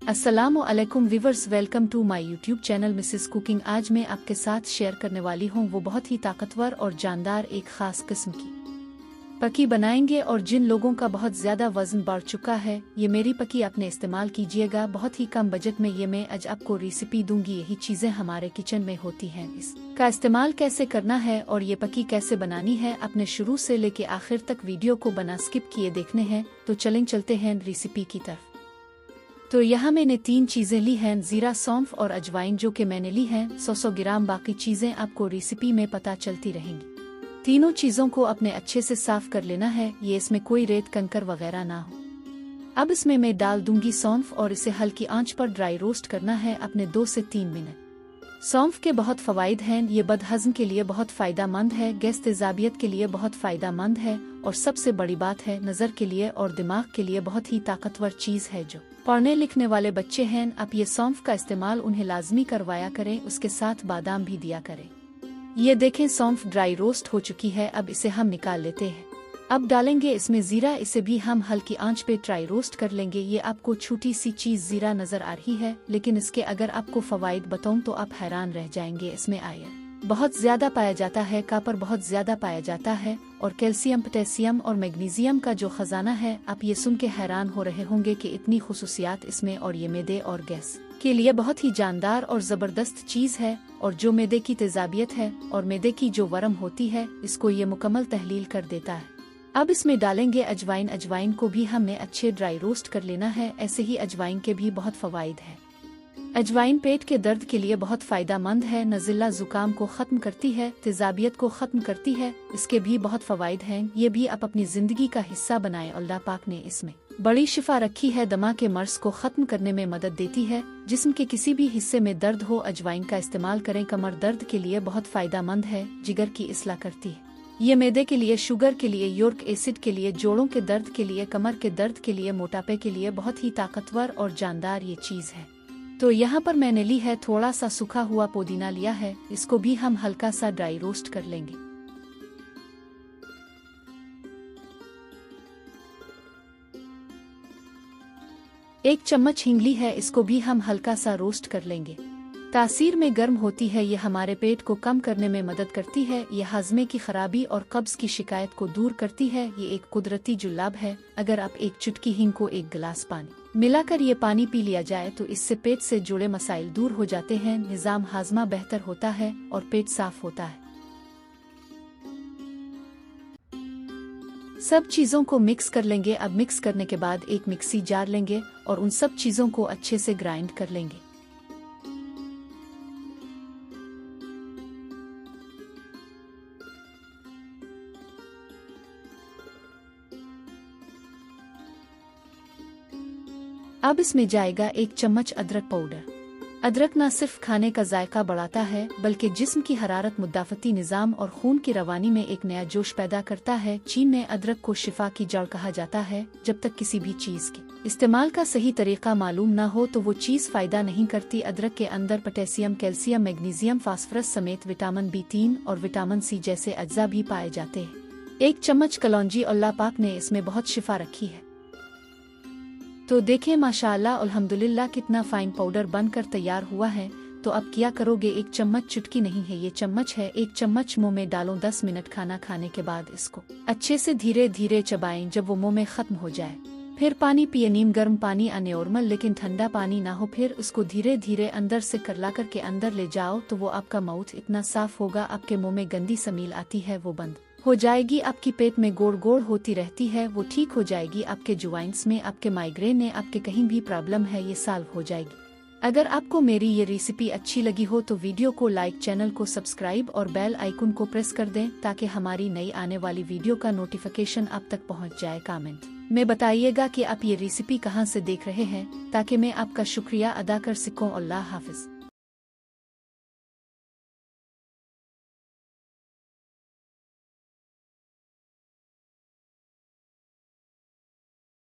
अस्सलामु अलैकुम viewers, welcome to my YouTube channel Mrs cooking. आज मैं आपके साथ शेयर करने वाली हूँ वो बहुत ही ताकतवर और जानदार एक खास किस्म की पकी बनाएंगे। और जिन लोगों का बहुत ज़्यादा वज़न बढ़ चुका है, ये मेरी पकी अपने इस्तेमाल कीजिएगा। बहुत ही कम बजट में ये मैं आज आपको रेसिपी दूंगी। यही चीज़ें हमारे किचन में होती हैं, इसका इस्तेमाल कैसे करना है और ये पकी कैसे बनानी है, अपने शुरू से लेके आखिर तक वीडियो को बना स्किप किए देखने हैं। तो चलते हैं रेसिपी की तरफ। तो यहाँ मैंने 3 चीज़ें ली हैं, ज़ीरा, सौंफ और अजवाइन, जो कि मैंने ली हैं 100 ग्राम। बाकी चीज़ें आपको रेसिपी में पता चलती रहेंगी। तीनों चीज़ों को अपने अच्छे से साफ कर लेना है, ये इसमें कोई रेत कंकर वगैरह ना हो। अब इसमें मैं डाल दूंगी सौंफ और इसे हल्की आंच पर ड्राई रोस्ट करना है अपने 2 से 3 मिनट। सौंफ के बहुत फ़वाइद हैं, ये बदहज़म के लिए बहुत फ़ायदेमंद है, गैस तेज़ाबियत के लिए बहुत फ़ायदेमंद है और सबसे बड़ी बात है नज़र के लिए और दिमाग के लिए बहुत ही ताकतवर चीज़ है। जो पढ़ने लिखने वाले बच्चे हैं, अब ये सौंफ का इस्तेमाल उन्हें लाजमी करवाया करें, उसके साथ बादाम भी दिया करें। ये देखें सौंफ ड्राई रोस्ट हो चुकी है, अब इसे हम निकाल लेते हैं। अब डालेंगे इसमें ज़ीरा, इसे भी हम हल्की आंच पे ड्राई रोस्ट कर लेंगे। ये आपको छोटी सी चीज़ ज़ीरा नज़र आ रही है, लेकिन इसके अगर आपको फ़वाइद बताऊं तो आप हैरान रह जाएंगे। इसमें आयरन बहुत ज़्यादा पाया जाता है, कॉपर बहुत ज़्यादा पाया जाता है और कैल्शियम, पोटेशियम और मैग्नीशियम का जो ख़जाना है। आप ये सुन के हैरान हो रहे होंगे कि इतनी खुसूसियात इसमें, और ये मैदे और गैस के लिए बहुत ही जानदार और ज़बरदस्त चीज़ है। और जो मैदे की तेज़ाबियत है और मैदे की जो वरम होती है, इसको ये मुकम्मल तहलील कर देता है। अब इसमें डालेंगे अजवाइन। अजवाइन को भी हमने अच्छे ड्राई रोस्ट कर लेना है। ऐसे ही अजवाइन के भी बहुत फ़वाइद है। अजवाइन पेट के दर्द के लिए बहुत फ़ायदेमंद है, नज़िला ज़ुकाम को ख़त्म करती है, तेज़ाबियत को ख़त्म करती है। इसके भी बहुत फ़वाइद हैं। ये भी आप अपनी ज़िंदगी का हिस्सा बनाएं। अल्लाह पाक ने इसमें बड़ी शिफा रखी है, दमा के मर्ज़ को ख़त्म करने में मदद देती है। जिस्म के किसी भी हिस्से में दर्द हो, अजवाइन का इस्तेमाल करें। कमर दर्द के लिए बहुत फ़ायदेमंद है, जिगर की इस्लाह करती है। ये मैदे के लिए, शुगर के लिए, यूरिक एसिड के लिए, जोड़ों के दर्द के लिए, कमर के दर्द के लिए, मोटापे के लिए बहुत ही ताकतवर और जानदार ये चीज़ है। तो यहाँ पर मैंने ली है थोड़ा सा सूखा हुआ पुदीना लिया है, इसको भी हम हल्का सा ड्राई रोस्ट कर लेंगे। एक चम्मच हींग ली है, इसको भी हम हल्का सा रोस्ट कर लेंगे। तासीर में गर्म होती है, ये हमारे पेट को कम करने में मदद करती है। ये हाजमे की खराबी और कब्ज़ की शिकायत को दूर करती है। ये एक कुदरती जुलाब है। अगर आप एक चुटकी हींग को 1 गिलास पानी मिलाकर ये पानी पी लिया जाए तो इससे पेट से जुड़े मसाइल दूर हो जाते हैं, निज़ाम हाजमा बेहतर होता है और पेट साफ होता है। सब चीज़ों को मिक्स कर लेंगे। अब मिक्स करने के बाद एक मिक्सी जार लेंगे और उन सब चीज़ों को अच्छे से ग्राइंड कर लेंगे। अब इसमें जाएगा 1 चम्मच अदरक पाउडर। अदरक न सिर्फ खाने का जायका बढ़ाता है, बल्कि जिस्म की हरारत, मुद्दाफती निज़ाम और खून की रवानी में एक नया जोश पैदा करता है। चीन में अदरक को शिफा की जड़ कहा जाता है। जब तक किसी भी चीज़ के इस्तेमाल का सही तरीका मालूम ना हो तो वो चीज़ फ़ायदा नहीं करती। अदरक के अंदर पोटेशियम, कैल्शियम, मैग्नीशियम, फास्फोरस समेत विटामिन B3 और विटामिन C जैसे अज्जा भी पाए जाते हैं। 1 चम्मच कलौंजी, अल्लाह पाक ने इसमें बहुत शिफा रखी है। तो देखें माशाअल्लाह, अल्हम्दुलिल्लाह कितना फाइन पाउडर बनकर तैयार हुआ है। तो अब क्या करोगे, 1 चम्मच, चुटकी नहीं है ये चम्मच है, 1 चम्मच मुंह में डालो। 10 मिनट खाना खाने के बाद इसको अच्छे से धीरे धीरे चबाएं। जब वो मुंह में ख़त्म हो जाए फिर पानी पिए। नीम गर्म पानी नॉर्मल, लेकिन ठंडा पानी ना हो। फिर उसको धीरे धीरे अंदर से करला करके अंदर ले जाओ तो वो आपका माउथ इतना साफ होगा, आपके मुंह में गंदी समील आती है वो बंद हो जाएगी। आपकी पेट में गोड़ गोड़ होती रहती है, वो ठीक हो जाएगी। आपके ज्वाइंट्स में, आपके माइग्रेन में, आपके कहीं भी प्रॉब्लम है, ये सॉल्व हो जाएगी। अगर आपको मेरी ये रेसिपी अच्छी लगी हो तो वीडियो को लाइक, चैनल को सब्सक्राइब और बेल आइकन को प्रेस कर दें, ताकि हमारी नई आने वाली वीडियो का नोटिफिकेशन आप तक पहुंच जाए। कमेंट में बताइएगा कि आप ये रेसिपी कहां से देख रहे हैं, ताकि मैं आपका शुक्रिया अदा कर सकूं। अल्लाह हाफिज।